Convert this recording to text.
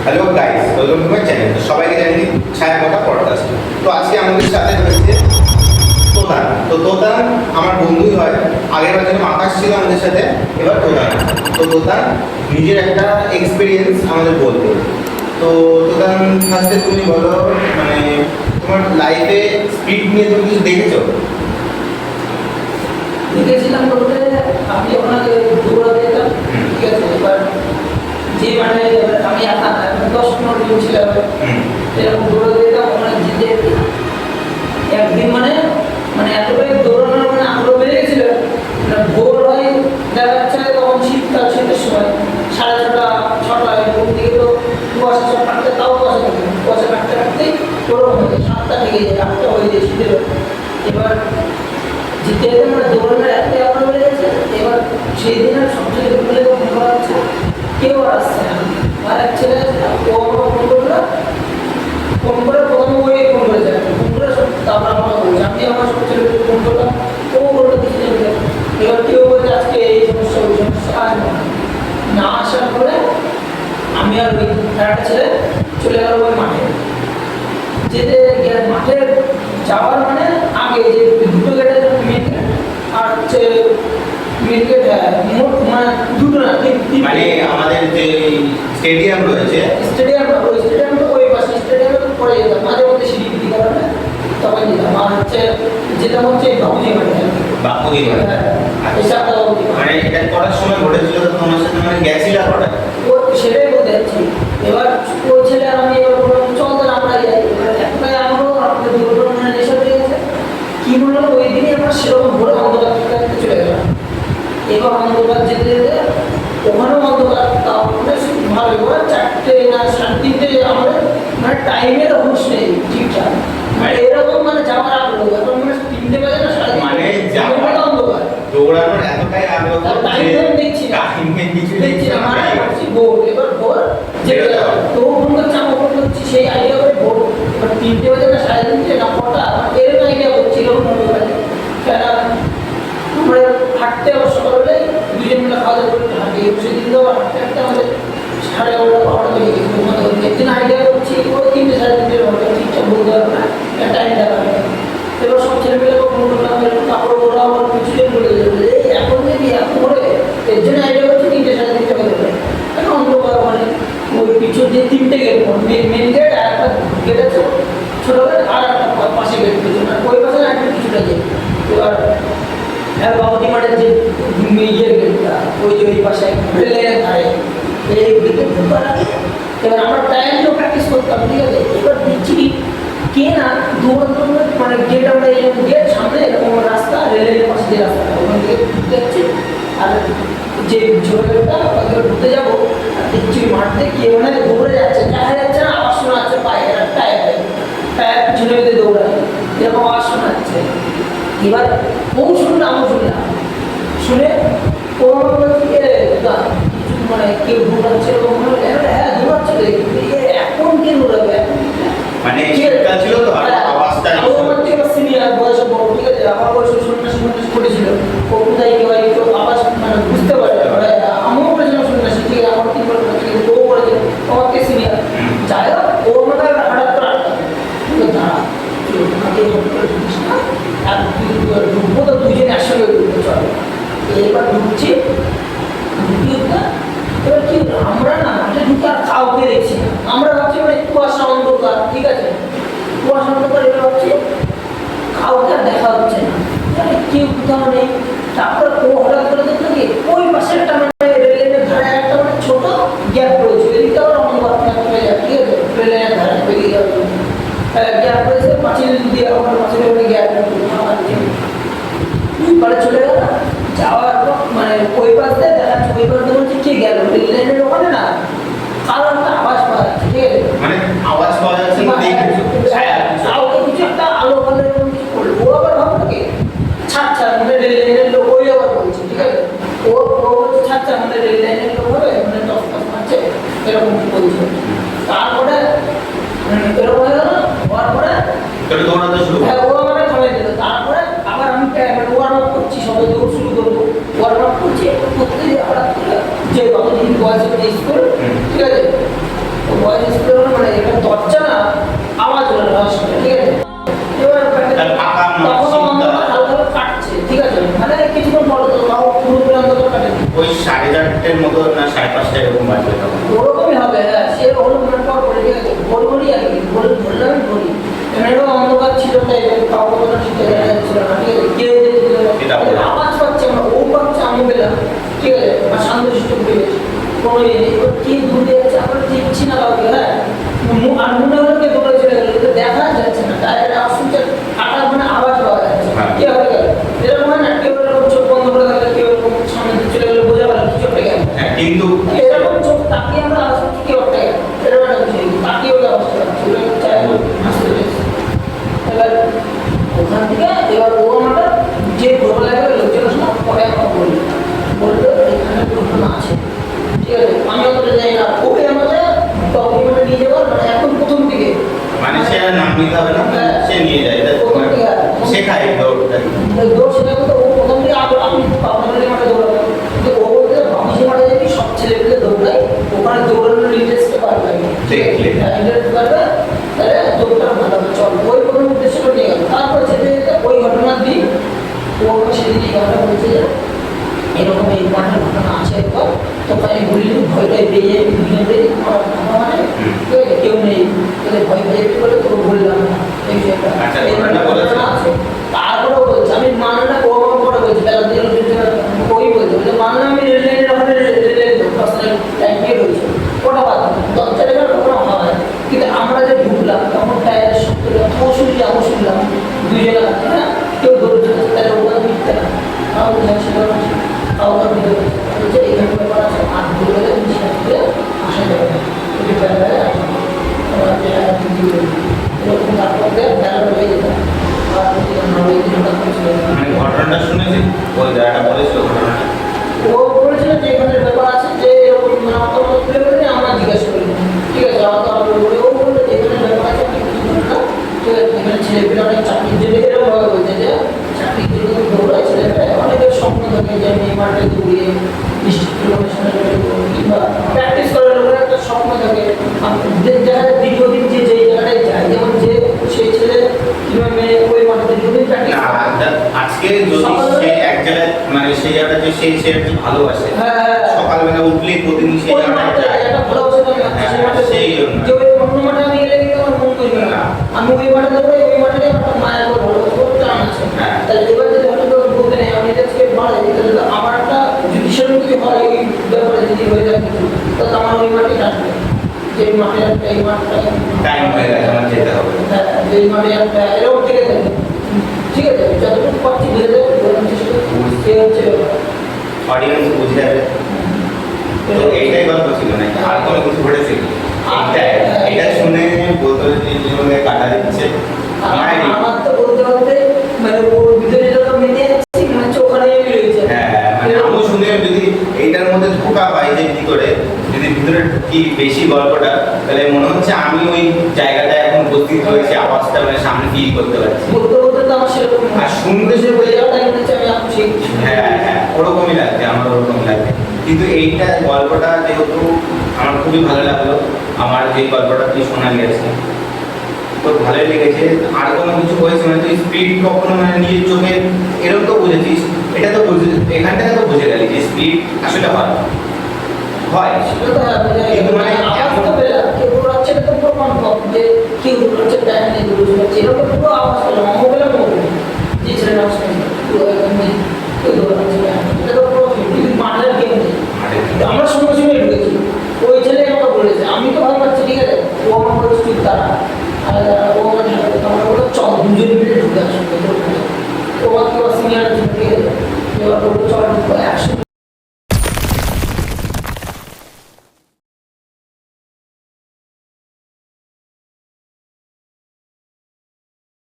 Hello guys, welcome to my channel. তো সবাইকে জানি ছায়া কথা পডকাস্ট। তো আজকে আমাদের সাথে রয়েছে তোতান। তো তোতান আমার বন্ধুই হয়। আগের বার যেরকম আকাশ ছিল আমাদের সাথে, এবার তোতান। তো তোতান নিজের একটা এক্সপিরিয়েন্স আমাদের বলবে। তো তোতান ফার্স্টে তুমি বলো, মানে তোমার লাইফে স্পিড নিয়ে তুমি কিছু দেখেছো? দেখেছিলাম বলতে আমি ওনাকে দৌড়াতে যেতাম, ঠিক আছে। এবার যে মানে আমি একা না, 10-15 জন ছিল, এরকম দৌড়াতে যেতাম। ওনাকে জিতে একদিন মানে মানে এতটাই দৌড়ানোর মানে আগ্রহ বেড়ে গেছিল। ভোর হয় দেখা যাচ্ছে তখন শীতকাল, শীতের সময় 6:30-6টা এরকম দিকে তো কুয়াশা সব কাটতে, তাও কুয়াশা থাকে, কুয়াশা কাটতে কাটতেই ওরকম হয়ে যায় 7টা থেকে যায়, 8টা হয়ে যায় শীতের। এবার জিতে যেতে মানে দৌড়ানোর এতটাই আগ্রহ বেড়ে গেছে। এবার সেই দিন আর সবচেয়ে ভুলে ফোন করা হচ্ছে, কেউ আর আসছে না। আর এক ছেলে ও আমাকে ফোন করলো, ফোন করে প্রথমে ওই ফোন করেছে, ফোন করে তারপর আমাকে বলছে। আমি আমার সব ছেলেকে ফোন করলাম, ও বললো কিছু নেই। এবার কেউ বলছে আজকে এই সমস্যা, ওই সমস্যা, আসবো না আসার পরে আমি আর ওই একটা ছেলে চলে গেল ওই মাঠে। যেতে মাঠে যাওয়ার মানে আগে যে দুটো গেটের মেন গেট আর হচ্ছে মেন গেট, মোট মানে দুটো না, মানে আমাদের যে স্টেডিয়াম রয়েছে, স্টেডিয়াম, ওই স্টেডিয়াম তো ওই পাশে, স্টেডিয়ামে তো পড়ে যেতাম মাঝে মধ্যে সিঁড়ি পিটি কারণে, তখন যেতাম। আর হচ্ছে যেতাম হচ্ছে বাবুজি মাঠে, বাপুজি মানে মানে এটা করার সময় ঘটেছিল তো তোমার সাথে, মানে গেছিলা কটা? ও সেটাই বলতে যাচ্ছি। এবার ওই ছেলে আর আমি এবার বললাম চল তাহলে আমরা যাই। এবার একটাই আমারও আপনাদের দুর্ঘটনা মানে নেশা হয়ে গেছে। কি বললাম ওই দিনই আমরা সেরকম ভোরে অন্ধকার চলে গেলাম। এবার অন্ধকার যেতে যেতে ওখানেও অন্ধকার, তাও ভালো। এবার 4টে না 3:30 আমাদের মানে টাইমের হুঁশ নেই ঠিকঠাক, মানে এরকম মানে যাওয়ার আগ্রহ। এখন মানে 3টে বাজে না, 3:30 মানে যাওয়ার অন্ধকার, দৌড়ানোর এতটাই আগ্রহ টাইম দেখছি না, কিছু দেখছি না, মানে ভাবছি ভোর। এবার ভোর যেতে যাবো, তো ফোন করছি, আমি ফোন করছি, সেই আইডিয়া করে ভোর। এবার 3টে বাজে না, 3:30 না, কটা এরকম আইডিয়া করছি, এরকম অন্ধকার। কেন আমরা হাঁটতে আবার সকালবেলায় দুজন মিলে খাওয়া দাওয়া করে হাঁটি। সেদিন তো হাঁটতে হাঁটতে আমাদের 11:30-12টা বেজে গেছে। একদিন আইডিয়া করছি ওই 3টে-3:30 ঘন্টা, ঠিকঠাক বলতে পারবো না, টাইম দেখা হবে। এবার সব ছেলেমেলে ফোন করলাম, তারপরে ওরা আমার পিছনে বলে দেবে এখন যদি এখন করে, এর জন্য আইডিয়া করছি 3টে-3:30 হয়ে যাবে। এখন অন্ধকার মানে ওই পিছন দিয়ে 3টে গেট, মেন গেট আর একটা গেট আছে ছোটো গেট, আর একটা পাশে গেট পিছনে, ওই পাশে একটা কিছুটা গেট। এবার বাবুজি মাঠের যে ইয়ের গেটটা, ওই যে ওই পাশে রেলের ধারে এই গেটে ঢোকার আগে এবার আমরা টাইমও প্র্যাকটিস করতাম, ঠিক আছে। এবার দেখছি কে না দৌড়ানো, মানে গেট, আমরা এরকম গেট সামনে এরকম রাস্তা, রেলের পাশে যে রাস্তাটা ওখান থেকে ঢুকতে যাচ্ছি। আর যে ছোটো গেটটা ওখান থেকে ঢুকতে যাবো, আর দেখছি মাঠ থেকে কে মানে দৌড়ে যাচ্ছে, দেখা যাচ্ছে না, আওয়াজ শোনা যাচ্ছে পায়ে, টায়ার পিছনে বেঁধে দৌড়ায়, এরকম আওয়াজ শোনা যাচ্ছে। এবার ও শুনলে আমি শুনলাম, শুনে ও আমার বলছে কিছু মানে কেউ দৌড়াচ্ছে, এরকম হ্যাঁ দৌড়াচ্ছে, এখন কে দৌড়াবে, মানে শীতকাল ছিল তো আওয়াজটা আমার থেকে সিনিয়র বয়সে বড়, ঠিক আছে। আমার বয়সে 19 পড়েছিল, ও কোথায় কেউ একটু আওয়াজ মানে বুঝতে পারে, আমিও পড়েছিলাম 19, ঠিক আছে। আমার 3 বার পড়েছিল, ও পড়েছিল, আমার থেকে সিনিয়র। যাই হোক, ও আমাদের হঠাৎ করে দাঁড়া আর ঢুকবো তো দুজনে একসঙ্গে ঢুকতে চলে। এবার ঢুকছি, এবার কি আমরা না মাঠে ঢুকে আর কাউকে দেখছি না। আমরা ভাবছি মানে কুয়াশা অন্ধকার, ঠিক আছে, কুয়াশা অন্ধকার। এবার ভাবছি কাউকে আর দেখা হচ্ছে না, কেউ কোথাও নেই। তারপরে ও হঠাৎ করে দেখলো কি ওই পাশে একটা মানে রেলের ধারে একটা মানে ছোট গ্যাপ রয়েছে, এদিকে আবার অন্ধকার চলে যায়, ঠিক আছে। রেলের ধারে বেরিয়ে যাওয়ার জন্য গ্যাপ রয়েছে, পাঁচিল দিয়ে আমার পাঁচিলের ওখানে গ্যাপ পারে চলে গেল। যাওয়ার পর মানে ওই পাশ দিয়ে দেখা যাচ্ছে, ওই পাশ দিয়ে বলছে কে গেল রেল লাইনের ওখানে না, কারো একটা আওয়াজ পাওয়া যাচ্ছে, ঠিক আছে। মানে আওয়াজ পাওয়া যাচ্ছে, কাউকে কিছু একটা আলো ফলে কিছু করলো। ও আবার ভাবলো কি ছাড় মানে রেল লাইনের লোক, ওই আবার বলছে, ঠিক আছে। ও বলছে ছাড় মানে রেল লাইনের লোক হবে, মানে টস মারছে, এরকম বলছে। তারপরে এরকম হয়ে গেল, হওয়ার পরে দৌড়াতে শুরু হ্যাঁ ও আমার থামাই দিল। তারপরে আবার আমি ওয়ার্ম আপ করছি, সবাই দৌড় শুরু করবো, ওয়ার্ম আপ করছি করতে হঠাৎ করে যে বাবুজি বয়স স্কুল, ঠিক আছে, ভয়েস স্পিকার মানে এটা দরজা না আওয়াজ হলো রাস্তা, ঠিক আছে? এবার তার ফাঁকা তখন মানসিকতা। হালকা কাটছে, ঠিক আছে? মানে কিছুক্ষণ পরে তো তাও পুরোপুরি অন্ধকার কাটে। ওই 4:30-এর মতো না 5:30 এরকম বাজবে তখন। ওরকমই হবে, হ্যাঁ। সে হলো মনে পর পড়ে, ঠিক আছে? বলি আর কি, ধরলাম বলি। এমনিও অন্ধকার ছিল তাই কাউকে কোনো ঠিক জায়গা যাচ্ছিল না, ঠিক আছে? কেউ এটা বলো। আওয়াজ পাচ্ছে আমরা, ও পাচ্ছে, আমি পেলাম, ঠিক আছে? আর শান্তশিষ্ট পরিবেশ, কোনো ইয়ে নেই। এবার কি দূরে যাচ্ছে আমরা দেখছি না কাউকে, হ্যাঁ। আর মনে হলো কে দৌড়ে চলে গেল, কিন্তু দেখা যাচ্ছে না, টায়ারের আওয়াজ শুনছে, কাটার মানে আওয়াজ পাওয়া যাচ্ছে। হ্যাঁ। কি হবে গেল এরকম হয় না, কেউ এরকম চোখ বন্ধ করে থাকলে, কেউ এরকম সামনে দিয়ে চলে গেলে বোঝা গেল কিছু একটা গেল। হ্যাঁ, কিন্তু এরকম চোখ তাকিয়ে আমরা আসছি কি একটা গেল, এরকম একটা বিষয়, তাকিয়ে ওই অবস্থা ছিল, চাই আসতে পেরেছি। এবার ওখান থেকে এবার ও আমাকে যে ভোরবেলা গেলে লোকজন আসলো, পরে আমাকে বললো এখানে ঘটনা আছে, ঠিক আছে? আমি অতটা যাই না, ওকে আমাকে ডকুমেন্টে নিয়ে যাওয়ার মানে এখন প্রথম দিকে মানে সে আর নাম নিতে হবে না, হ্যাঁ। সে নিয়ে যায়, তাই তো? প্রথম দিকে শেখায় দৌড়টা। দৌড় শেখাবো তো ও প্রথম দিকে আমি পাবনাবাড়ি মাঠে দৌড়াবো, কিন্তু ও বলতে বাবুজি মাঠে যাবি, সব ছেলেপেলে দৌড়ায়, ওখানে দৌড়ানোর ইন্টারেস্টে পারবে, দেখলে। ইন্টারেস্ট পারবে, তাহলে দৌড়টা ভালো হবে, চল। ওই প্রথম উদ্দেশ্যটা নিয়ে গেল। তারপর যেতে যেতে ওই ঘটনার দিন ও আমাকে সেদিন এই কথাটা বলছে যে এরকম এই মাঠের ঘটনা আছে একবার, তোকে আমি বললি ভয়টাই পেয়ে যাবি, ভুলে পেয়ে আমার মানে ঠিক আছে, কেউ নেই, তোদের ভয় পেয়ে যাবি বলে তোকে বললাম না এই বিষয়টা। আচ্ছা, এই ঘটনাটা বলেছে? ঘটনা আছে। তারপরেও বলছে আমি মানটা ও আমাকে পরে বলছি, বেলা দিন ওই বলছে বলে মানলাম, আমি রেল লাইনের ওখানে রেল পার্সোনাল লাইন দিয়ে রয়েছে, ওটা বাদ দরজাটা গেল ওখানে হয়, কিন্তু আমরা যে ঢুকলাম তখন টায়ারের শব্দ ও শুনলি আমি শুনলাম, দুই জায়গা আছে না, কেউ ধরে চলেছে, তাহলে ওখানে মিথ্যা না, আমার বোঝা ছিল না, আমার ভিতরে বলছে এখানে ব্যাপার আছে, আর ভুল হলে বিশ্বাস করে আসা যাবে না, এটি বেলা এরকম তারপর বেলা হয়ে যেতাম, আর ওই দিনটা ছিল না। মানে ঘটনাটা শুনেছি, ওই জায়গাটা বলেছিল ঘটনাটা। ও বলেছিল যে এখানে ব্যাপার আছে, যে এরকম মানে অত খুলে বলে আমরা জিজ্ঞেস করি, ঠিক আছে? আমার তো আমরা বলে ও বললো যে এখানে ব্যাপার আছে, আপনি কিছু বলুন না, ঠিক আছে? এখানে ছেলেপেলে অনেক চাকরির জন্য এরকম ভাবে বলছে যে চাকরির জন্য দৌড়ায় ছেলেপেলে, অনেকের স্বপ্ন থাকে যে আমি এই মাঠে দৌড়িয়ে ডিস্ট্রিক্ট ন্যাশনাল কিংবা প্র্যাকটিস করার লোকের একটা স্বপ্ন থাকে, যারা দীর্ঘদিন যে যেই জায়গাটায় যায়, যেমন যে সেই ছেলে কিংবা মেয়ে ওই মাঠে দীর্ঘদিন প্র্যাকটিস না, আজকে যদি সে এক জায়গায় মানে সেই জায়গাটা যে সে একটু ভালোবাসে, হ্যাঁ সকালবেলা উঠলেই প্রতিদিন সেই ওই জায়গাটায় মাঠে যায়। একটা ভালো অবস্থা থাকে, হ্যাঁ, সেই মাঠে সেই জন্য। যে ওই অন্য মাঠে আমি গেলে কিন্তু আমার মন করবে না, আমি ওই মাঠে যাবো, ওই মাঠে একটা মায়ের উপর ভালোবাসবো, টান আছে। হ্যাঁ। তাহলে এবার যদি হয়তো বলতে নেই আমি এটা থেকে মারা যাই, তাহলে আমার একটা জুডিশিয়াল যদি হয় এই ব্যাপারে যদি হয়ে যায় কিছু, তাহলে আমার ওই মাঠে থাকবে, যে এই মাঠে একটা এই মাঠটা টাইম হয়ে গেছে, আমার যেতে হবে। হ্যাঁ, যে এই মাঠে একটা এরকম থেকে থাকে, ঠিক আছে? যতটুকু পাচ্ছি ধীরে ধীরে বলার চেষ্টা করছি, সে হচ্ছে অডিয়েন্স বুঝে যাবে। তো এইটাই গল্প ছিল নাকি আর কোনো কিছু ঘটেছিল? এইটাই, এটা শুনে বোতল জীবনে কাটা দিচ্ছে। আমার তো বলতে বলতে মানে ওর ভিতরে যত মেতে যাচ্ছি মনে হচ্ছে ওখানেই আমি রয়েছে। হ্যাঁ, মানে আমি শুনে যদি এইটার মধ্যে ঢোকা পাই যে কি করে, যদি ভিতরে ঢুকি বেশি গল্পটা, তাহলে মনে হচ্ছে আমি ওই জায়গাটায় এখন উপস্থিত হয়েছি, আওয়াজটা মানে সামনে ফিল করতে পারছি। বলতে বলতে তো আমার সেরকম আর শুনতে সে বলে যাওয়াটাই মনে হচ্ছে আমি এখন সেই হ্যাঁ হ্যাঁ, ওরকমই লাগছে, আমার ওরকমই লাগছে। কিন্তু এইটা গল্পটা যেহেতু আমার খুবই ভালো লাগলো, আমার যে গল্পটা তুই শোনা গেছে তো ভালোই লেগেছে। আর কোনো কিছু হয়েছে মানে তুই স্পিড কখনো মানে নিজের চোখে এরকম তো বুঝেছিস, এটা তো বুঝে এখান থেকে তো বুঝে গেলি যে স্পিড আসলে হয় হয় সেটা তো হ্যাঁ বোঝা কিন্তু গেল। মানে আওয়াজ তো পেলাম, কেউ